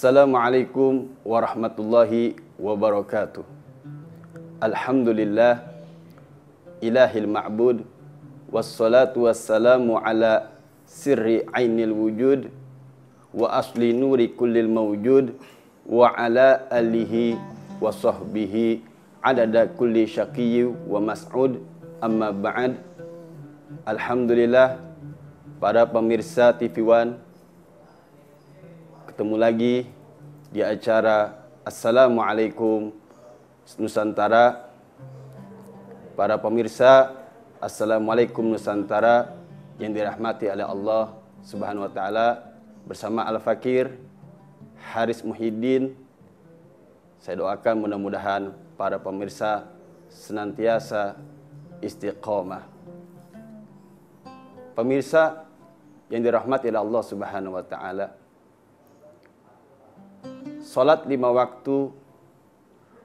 Assalamualaikum warahmatullahi wabarakatuh. Alhamdulillah ilahil ma'bud, wassalatu wassalamu ala sirri ainil wujud wa asli nuri kullil mawjud wa ala alihi wa sahbihi adada kulli syaqiyyi wa mas'ud. Amma ba'd. Alhamdulillah, para pemirsa TV One, ketemu lagi di acara Assalamualaikum Nusantara. Para pemirsa, Assalamualaikum Nusantara yang dirahmati oleh Allah Subhanahu wa taala, bersama Al-Fakir Haris Muhyiddin, saya doakan mudah-mudahan para pemirsa senantiasa istiqomah. Pemirsa yang dirahmati oleh Allah Subhanahu wa taala, salat 5 waktu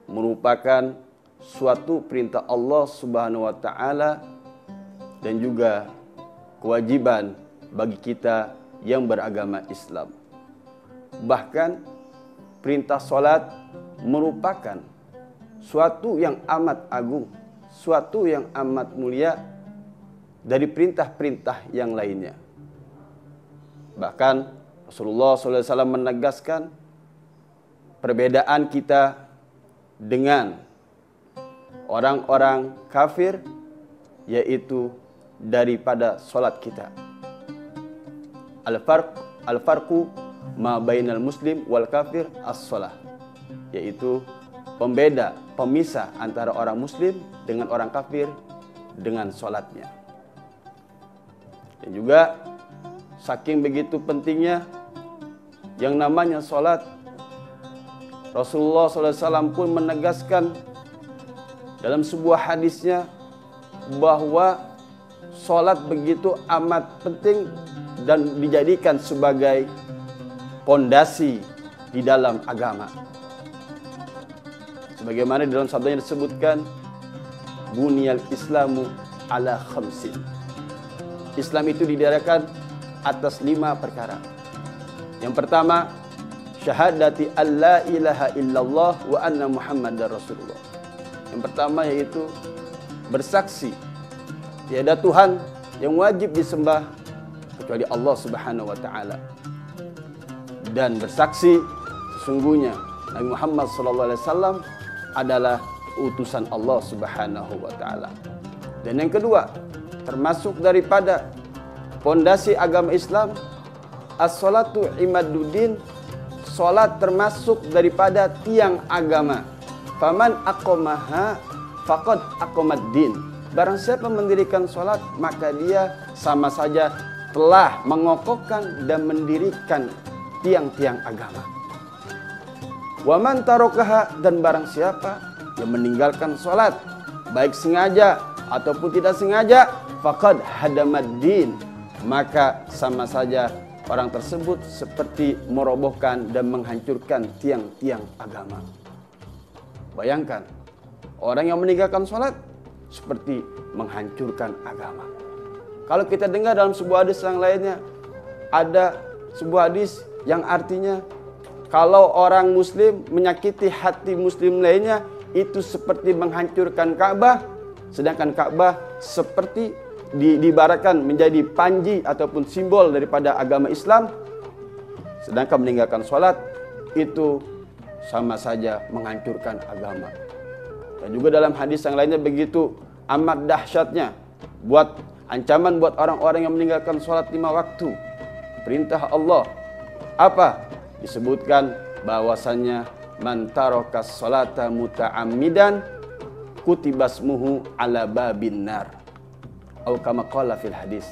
merupakan suatu perintah Allah Subhanahu wa taala dan juga kewajiban bagi kita yang beragama Islam. Bahkan perintah salat merupakan suatu yang amat agung, suatu yang amat mulia dari perintah-perintah yang lainnya. Bahkan Rasulullah SAW menegaskan perbedaan kita dengan orang-orang kafir, yaitu daripada solat kita. Al-farqu ma bainal muslim wal kafir as-salah, yaitu pembeda, pemisah antara orang muslim dengan orang kafir dengan solatnya. Dan juga saking begitu pentingnya yang namanya solat, Rasulullah SAW pun menegaskan dalam sebuah hadisnya bahwa solat begitu amat penting dan dijadikan sebagai pondasi di dalam agama. Sebagaimana di dalam sabdanya disebutkan, Bunyal Islamu ala khamsin. Islam itu didirikan atas 5 perkara. Yang pertama, syahadati alla ilaha illallah wa anna muhammadar rasulullah. Yang pertama yaitu bersaksi tiada Tuhan yang wajib disembah kecuali Allah Subhanahu wa taala, dan bersaksi sesungguhnya Nabi Muhammad SAW adalah utusan Allah Subhanahu wa taala. Dan yang kedua, termasuk daripada pondasi agama Islam, as-salatu imaduddin. Salat termasuk daripada tiang agama. Faman aqamaha faqad aqamaddin. Barang siapa mendirikan salat, maka dia sama saja telah mengokohkan dan mendirikan tiang-tiang agama. Wa man tarakaha, dan barang siapa yang meninggalkan salat, baik sengaja ataupun tidak sengaja, faqad hadamaddin, maka sama saja orang tersebut seperti merobohkan dan menghancurkan tiang-tiang agama. Bayangkan, orang yang meninggalkan sholat seperti menghancurkan agama. Kalau kita dengar dalam sebuah hadis yang lainnya, ada sebuah hadis yang artinya kalau orang muslim menyakiti hati muslim lainnya, itu seperti menghancurkan Ka'bah, sedangkan Ka'bah seperti diibaratkan menjadi panji ataupun simbol daripada agama Islam, sedangkan meninggalkan sholat itu sama saja menghancurkan agama. Dan juga dalam hadis yang lainnya begitu amat dahsyatnya buat ancaman buat orang-orang yang meninggalkan sholat 5 waktu. Perintah Allah apa? Disebutkan bahwasannya man tarakas sholata muta'ammidan kutibasmuhu ala babin nar. Kama qala fil hadis.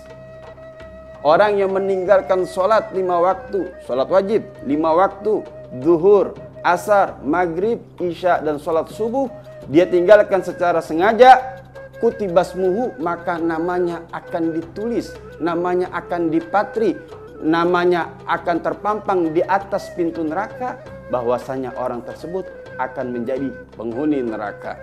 Orang yang meninggalkan sholat 5 waktu, sholat wajib 5 waktu, zuhur, asar, maghrib, isya, dan sholat subuh, dia tinggalkan secara sengaja, kutibasmuhu, maka namanya akan ditulis, namanya akan dipatri, namanya akan terpampang di atas pintu neraka, bahwasanya orang tersebut akan menjadi penghuni neraka.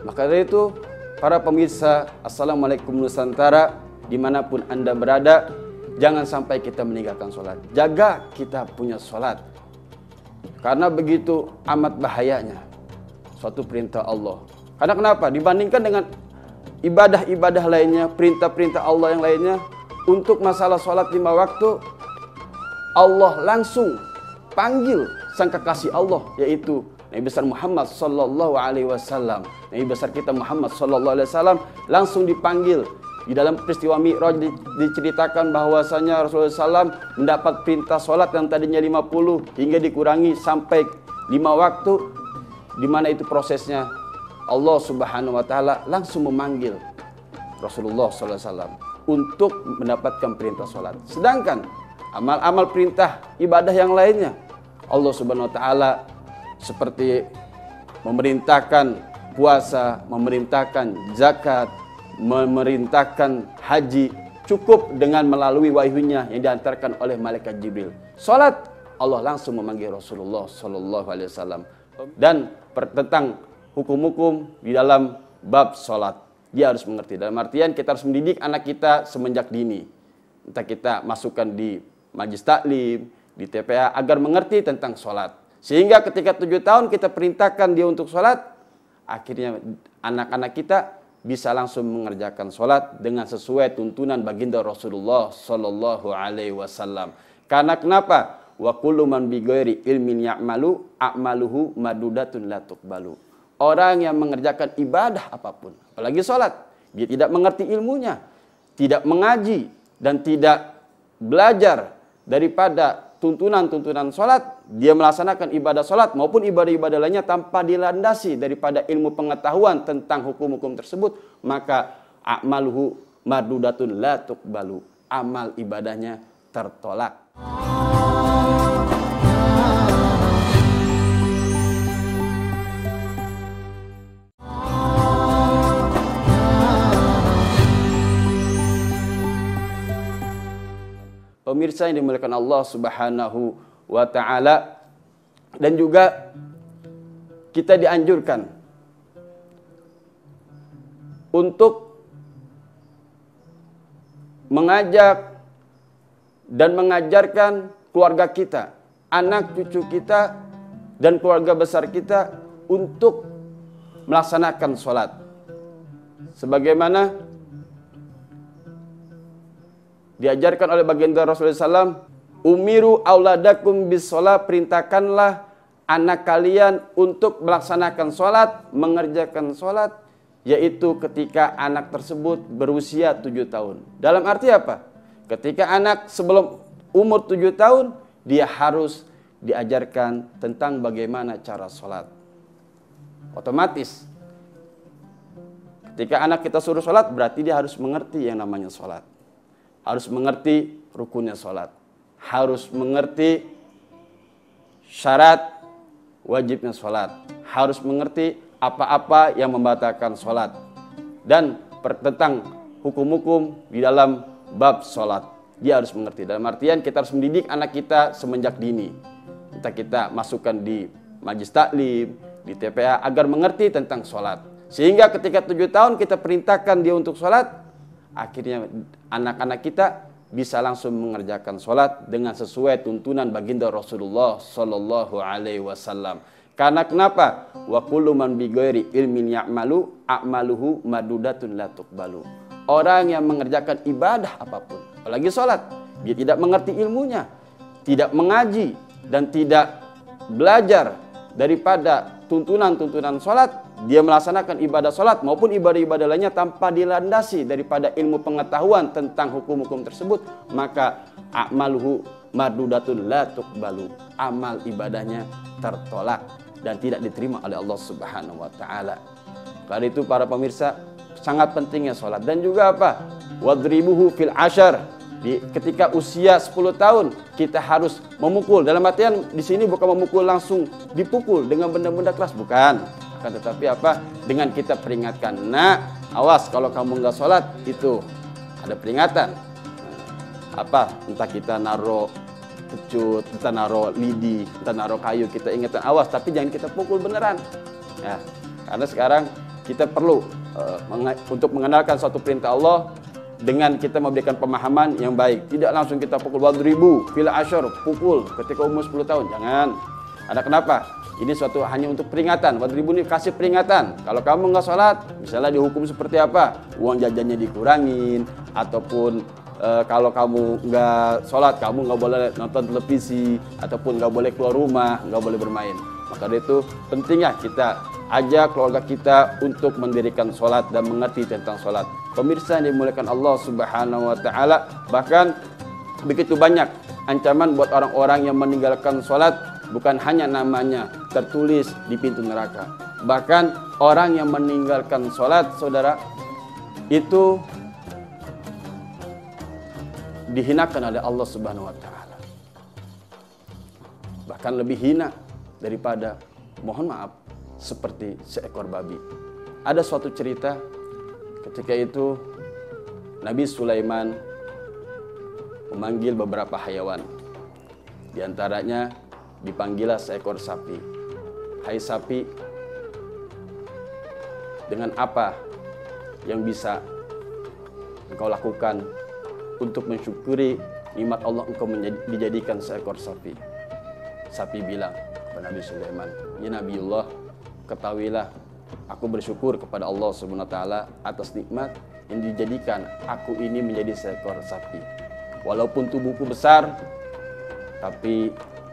Maka dari itu, para pemirsa Assalamualaikum Nusantara, dimanapun Anda berada, jangan sampai kita meninggalkan sholat. Jaga kita punya sholat. Karena begitu amat bahayanya suatu perintah Allah. Karena kenapa? Dibandingkan dengan ibadah-ibadah lainnya, perintah-perintah Allah yang lainnya, untuk masalah sholat 5 waktu, Allah langsung panggil sang kekasih Allah, yaitu Nabi besar Muhammad sallallahu alaihi wasallam. Nabi besar kita Muhammad sallallahu alaihi wasallam langsung dipanggil. Di dalam peristiwa Mi'raj diceritakan bahwasanya Rasulullah SAW mendapat perintah sholat yang tadinya 50 hingga dikurangi sampai 5 waktu, di mana itu prosesnya Allah Subhanahu wa taala langsung memanggil Rasulullah SAW untuk mendapatkan perintah sholat. Sedangkan amal-amal perintah ibadah yang lainnya, Allah Subhanahu wa taala seperti memerintahkan puasa, memerintahkan zakat, memerintahkan haji, cukup dengan melalui wahyunya yang diantarkan oleh malaikat Jibril. Salat, Allah langsung memanggil Rasulullah sallallahu alaihi wasallam. Dan tentang hukum-hukum di dalam bab salat, dia harus mengerti. Dalam artian kita harus mendidik anak kita semenjak dini. Entah kita masukkan di majlis taklim, di TPA agar mengerti tentang salat. Sehingga ketika 7 tahun kita perintahkan dia untuk salat, akhirnya anak-anak kita bisa langsung mengerjakan sholat dengan sesuai tuntunan baginda Rasulullah sallallahu alaihi wasallam. Karena kenapa? Wa kullu man bi ghairi ilmin ya'malu a'maluhu madudatun la tuqbalu. Orang yang mengerjakan ibadah apapun, apalagi sholat, dia tidak mengerti ilmunya, tidak mengaji dan tidak belajar daripada tuntunan-tuntunan sholat, dia melaksanakan ibadah sholat maupun ibadah-ibadah lainnya tanpa dilandasi daripada ilmu pengetahuan tentang hukum-hukum tersebut, maka a'maluhu mardudatun la tuqbalu. Amal ibadahnya tertolak. Pemirsa yang dimuliakan Allah Subhanahu wa taala, dan juga kita dianjurkan untuk mengajak dan mengajarkan keluarga kita, anak cucu kita dan keluarga besar kita untuk melaksanakan sholat. Sebagaimana diajarkan oleh baginda Rasulullah SAW, umiru auladakum bis sholat, perintahkanlah anak kalian untuk melaksanakan sholat, mengerjakan sholat, yaitu ketika anak tersebut berusia 7 tahun. Dalam arti apa? Ketika anak sebelum umur 7 tahun, dia harus diajarkan tentang bagaimana cara sholat. Otomatis, ketika anak kita suruh sholat, berarti dia harus mengerti yang namanya sholat. Harus mengerti rukunnya sholat, harus mengerti syarat wajibnya sholat, harus mengerti apa-apa yang membatalkan sholat, dan tentang hukum-hukum di dalam bab sholat. Dia harus mengerti. Dalam artian kita harus mendidik anak kita semenjak dini. Entah kita masukkan di majlis taklim, di TPA agar mengerti tentang sholat. Sehingga ketika 7 tahun kita perintahkan dia untuk sholat, akhirnya anak-anak kita bisa langsung mengerjakan sholat dengan sesuai tuntunan baginda Rasulullah sallallahu alaihi wasallam. Karena kenapa? Wa kullu man bi ghairi ilmin ya'malu a'maluhu madudatun la tuqbalu. Orang yang mengerjakan ibadah apapun, apalagi sholat, dia tidak mengerti ilmunya, tidak mengaji dan tidak belajar daripada tuntunan-tuntunan sholat, dia melaksanakan ibadah sholat maupun ibadah-ibadah lainnya tanpa dilandasi daripada ilmu pengetahuan tentang hukum-hukum tersebut, maka a'maluhu mardudatun la tuqbalu. Amal ibadahnya tertolak dan tidak diterima oleh Allah Subhanahu wa taala. Karena itu para pemirsa, sangat pentingnya sholat. Dan juga apa? Wadribuhu fil ashar. Ketika usia 10 tahun kita harus memukul. Dalam artian di sini bukan memukul langsung dipukul dengan benda-benda keras, bukan. Akan tetapi apa? Dengan kita peringatkan, nah awas kalau kamu nggak sholat, itu ada peringatan. Entah kita naruh kecut, entah naruh lidi, entah naruh kayu, kita ingatkan awas, tapi jangan kita pukul beneran. Ya, karena sekarang kita perlu untuk mengenalkan suatu perintah Allah dengan kita memberikan pemahaman yang baik. Tidak langsung kita pukul wadribu fil ashar, pukul ketika umur 10 tahun, jangan. Ada kenapa? Ini suatu hanya untuk peringatan. Wadribuni, kasih peringatan. Kalau kamu nggak sholat, misalnya dihukum seperti apa? Uang jajannya dikurangin, ataupun kalau kamu nggak sholat, kamu nggak boleh nonton televisi, ataupun nggak boleh keluar rumah, nggak boleh bermain. Maka dari itu pentingnya kita ajak keluarga kita untuk mendirikan sholat dan mengerti tentang sholat. Pemirsa yang dimuliakan Allah Subhanahu Wa Taala, bahkan begitu banyak ancaman buat orang-orang yang meninggalkan sholat. Bukan hanya namanya tertulis di pintu neraka. Bahkan orang yang meninggalkan sholat, saudara, itu dihinakan oleh Allah Subhanahu Wa Taala. Bahkan lebih hina daripada, mohon maaf, seperti seekor babi. Ada suatu cerita ketika itu Nabi Sulaiman memanggil beberapa hayawan. Di antaranya dipanggillah seekor sapi. Hai sapi, dengan apa yang bisa engkau lakukan untuk mensyukuri nikmat Allah engkau dijadikan seekor sapi? Sapi bilang kepada Nabi Sulaiman, ya Nabiullah, ketahuilah aku bersyukur kepada Allah Subhanahu Wa Taala atas nikmat yang dijadikan aku ini menjadi seekor sapi. Walaupun tubuhku besar, tapi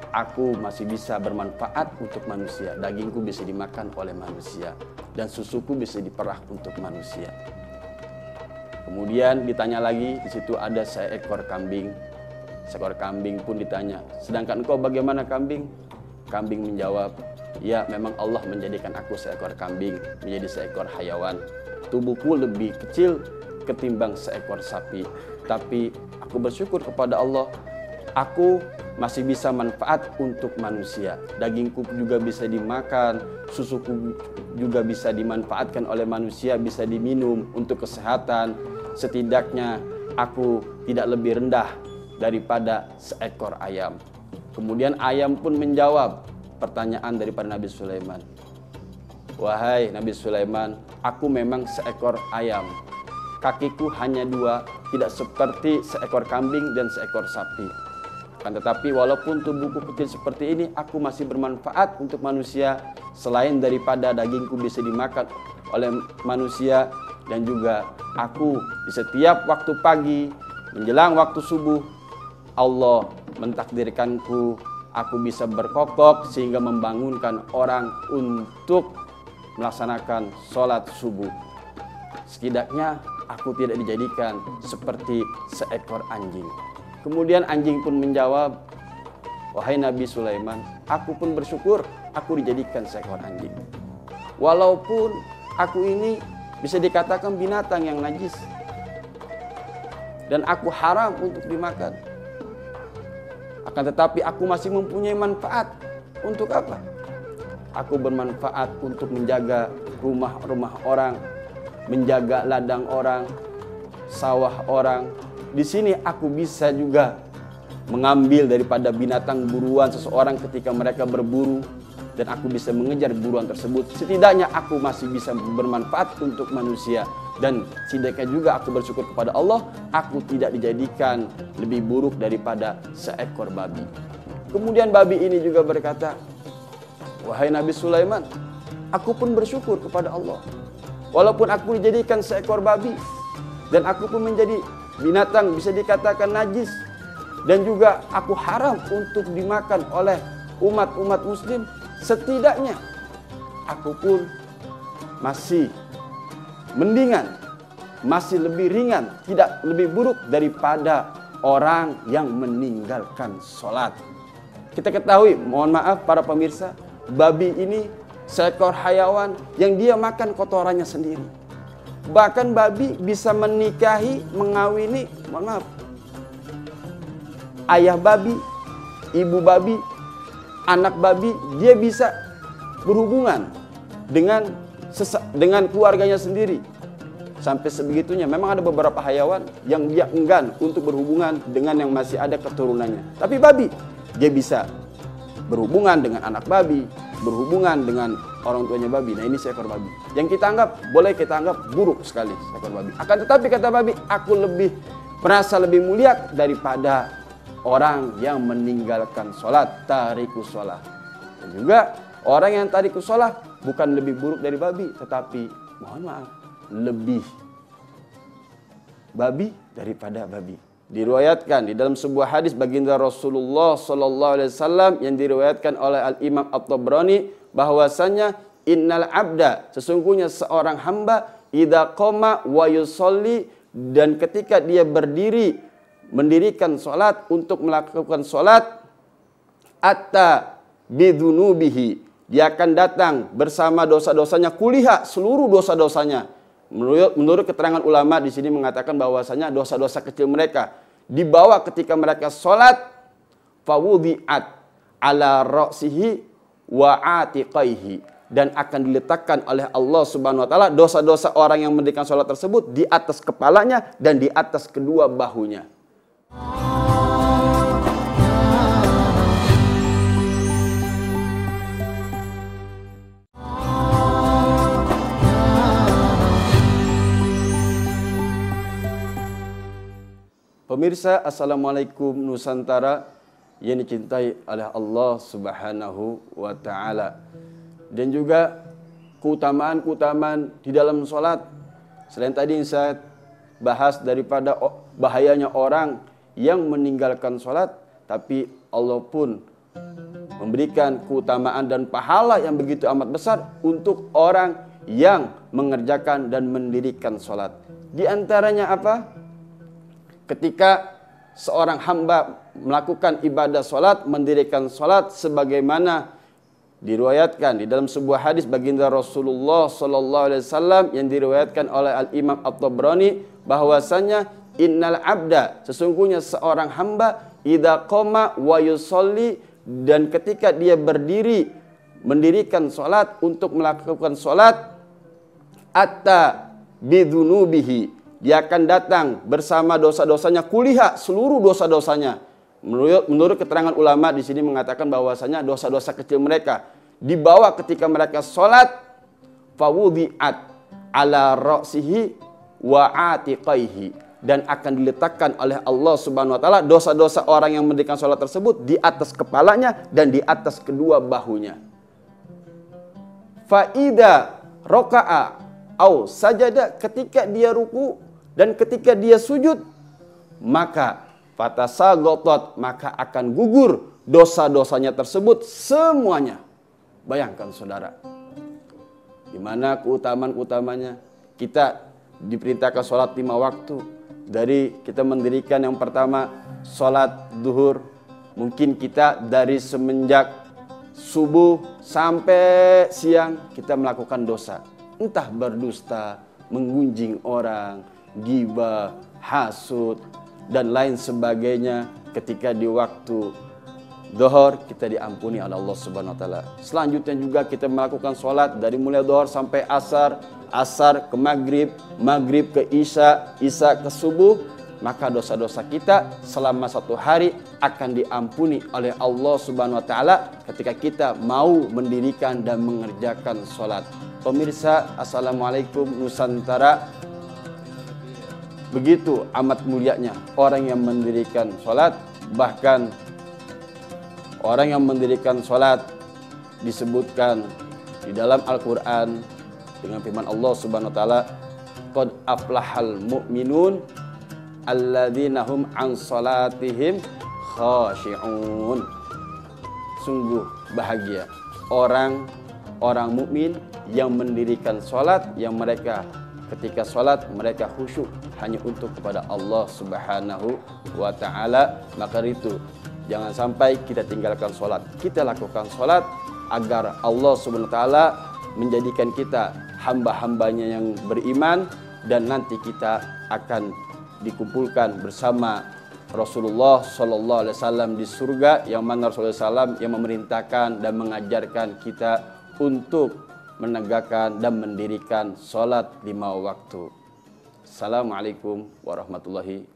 aku masih bisa bermanfaat untuk manusia. Dagingku bisa dimakan oleh manusia dan susuku bisa diperah untuk manusia. Kemudian ditanya lagi, di situ ada seekor kambing. Seekor kambing pun ditanya, sedangkan engkau bagaimana kambing? Kambing menjawab, ya memang Allah menjadikan aku seekor kambing, menjadi seekor hayawan. Tubuhku lebih kecil ketimbang seekor sapi, tapi aku bersyukur kepada Allah, aku masih bisa manfaat untuk manusia. Dagingku juga bisa dimakan, susuku juga bisa dimanfaatkan oleh manusia, bisa diminum untuk kesehatan. Setidaknya aku tidak lebih rendah daripada seekor ayam. Kemudian ayam pun menjawab pertanyaan daripada Nabi Sulaiman. Wahai Nabi Sulaiman, aku memang seekor ayam. Kakiku hanya 2, tidak seperti seekor kambing dan seekor sapi. Tetapi walaupun tubuhku kecil seperti ini, aku masih bermanfaat untuk manusia. Selain daripada dagingku bisa dimakan oleh manusia, dan juga aku di setiap waktu pagi menjelang waktu subuh, Allah mentakdirkanku, aku bisa berkokok sehingga membangunkan orang untuk melaksanakan sholat subuh. Setidaknya aku tidak dijadikan seperti seekor anjing. Kemudian anjing pun menjawab, wahai Nabi Sulaiman, aku pun bersyukur aku dijadikan seekor anjing. Walaupun aku ini bisa dikatakan binatang yang najis dan aku haram untuk dimakan, akan tetapi aku masih mempunyai manfaat. Untuk apa? Aku bermanfaat untuk menjaga rumah-rumah orang, menjaga ladang orang, sawah orang. Di sini aku bisa juga mengambil daripada binatang buruan seseorang ketika mereka berburu, dan aku bisa mengejar buruan tersebut. Setidaknya aku masih bisa bermanfaat untuk manusia, dan setidaknya juga aku bersyukur kepada Allah, aku tidak dijadikan lebih buruk daripada seekor babi. Kemudian babi ini juga berkata, wahai Nabi Sulaiman, aku pun bersyukur kepada Allah. Walaupun aku dijadikan seekor babi, dan aku pun menjadi binatang bisa dikatakan najis, dan juga aku haram untuk dimakan oleh umat-umat muslim, setidaknya aku pun masih mendingan, masih lebih ringan, tidak lebih buruk daripada orang yang meninggalkan sholat. Kita ketahui, mohon maaf para pemirsa, babi ini seekor hayawan yang dia makan kotorannya sendiri. Bahkan babi bisa menikahi, mengawini, mohon maaf, ayah babi, ibu babi, anak babi. Dia bisa berhubungan dengan keluarganya sendiri. Sampai sebegitunya. Memang ada beberapa hayawan yang dia enggan untuk berhubungan dengan yang masih ada keturunannya. Tapi babi, dia bisa berhubungan dengan anak babi, berhubungan dengan orang tuanya babi. Nah, ini seekor babi yang kita anggap, boleh kita anggap buruk sekali seekor babi. Akan tetapi kata babi, aku lebih merasa lebih mulia daripada orang yang meninggalkan sholat, tariku sholat. Dan juga orang yang tarikus shalah bukan lebih buruk dari babi, tetapi mohon maaf, lebih babi daripada babi. Diriwayatkan di dalam sebuah hadis baginda Rasulullah sallallahu alaihi wasallam yang diriwayatkan oleh Al-Imam At-Tabrani bahwasanya innal abda, sesungguhnya seorang hamba, idza qama wa yusolli, dan ketika dia berdiri mendirikan salat untuk melakukan salat, atta bidzunubihi, dia akan datang bersama dosa-dosanya, kuliha, seluruh dosa-dosanya. Menurut keterangan ulama di sini mengatakan bahwasanya dosa-dosa kecil mereka dibawa ketika mereka sholat, fawudi'at ala ra'sihi wa atiqaihi, dan akan diletakkan oleh Allah Subhanahu wa taala dosa-dosa orang yang mendirikan sholat tersebut di atas kepalanya dan di atas kedua bahunya. Pemirsa, Assalamualaikum Nusantara yang dicintai oleh Allah Subhanahu wa taala. Dan juga keutamaan-keutamaan di dalam sholat. Selain tadi yang saya bahas daripada bahayanya orang yang meninggalkan sholat, tapi Allah pun memberikan keutamaan dan pahala yang begitu amat besar untuk orang yang mengerjakan dan mendirikan sholat. Di antaranya apa? Ketika seorang hamba melakukan ibadah sholat, mendirikan sholat sebagaimana diriwayatkan di dalam sebuah hadis baginda Rasulullah sallallahu alaihi wasallam yang diriwayatkan oleh Al-Imam At-Tabrani bahwasanya innal abda, sesungguhnya seorang hamba, idza qama wa yusolli, dan ketika dia berdiri mendirikan sholat untuk melakukan sholat, atta bidzunubihi, dia akan datang bersama dosa-dosanya, kuliha, seluruh dosa-dosanya. Menurut keterangan ulama di sini mengatakan bahwasanya dosa-dosa kecil mereka dibawa ketika mereka sholat, fawudi'at ala ra'sihi wa atiqaihi, dan akan diletakkan oleh Allah Subhanahu wa taala dosa-dosa orang yang mendirikan sholat tersebut di atas kepalanya dan di atas kedua bahunya. Faida roka'a au sajada, ketika dia ruku dan ketika dia sujud, maka fatasagotot, maka akan gugur dosa-dosanya tersebut semuanya. Bayangkan saudara, gimana keutamaan-utamanya. Kita diperintahkan sholat 5 waktu. Dari kita mendirikan yang pertama sholat duhur, mungkin kita dari semenjak subuh sampai siang kita melakukan dosa, entah berdusta, menggunjing orang, ghibah, hasud, dan lain sebagainya. Ketika di waktu zuhur kita diampuni oleh Allah Subhanahu wa taala. Selanjutnya juga kita melakukan sholat dari mulai zuhur sampai asar, asar ke maghrib, maghrib ke isya, isya ke subuh, maka dosa-dosa kita selama 1 hari akan diampuni oleh Allah Subhanahu wa taala ketika kita mau mendirikan dan mengerjakan sholat. Pemirsa, Assalamualaikum Nusantara. Begitu amat mulianya orang yang mendirikan sholat. Bahkan orang yang mendirikan sholat disebutkan di dalam Al-Quran dengan firman Allah Subhanahu wa taala, qad aflahal mu'minun alladzina hum an sholatihim khashi'un. Sungguh bahagia orang mukmin yang mendirikan sholat, yang mereka ketika sholat mereka khusyuk hanya untuk kepada Allah Subhanahu wa ta'ala. Maka itu jangan sampai kita tinggalkan sholat. Kita lakukan sholat agar Allah Subhanahu wa ta'ala menjadikan kita hamba-hambanya yang beriman, dan nanti kita akan dikumpulkan bersama Rasulullah sallallahu alaihi wasallam di surga, yang mana Rasulullah SAW yang memerintahkan dan mengajarkan kita untuk menegakkan dan mendirikan sholat 5 waktu. Assalamualaikum warahmatullahi wabarakatuh.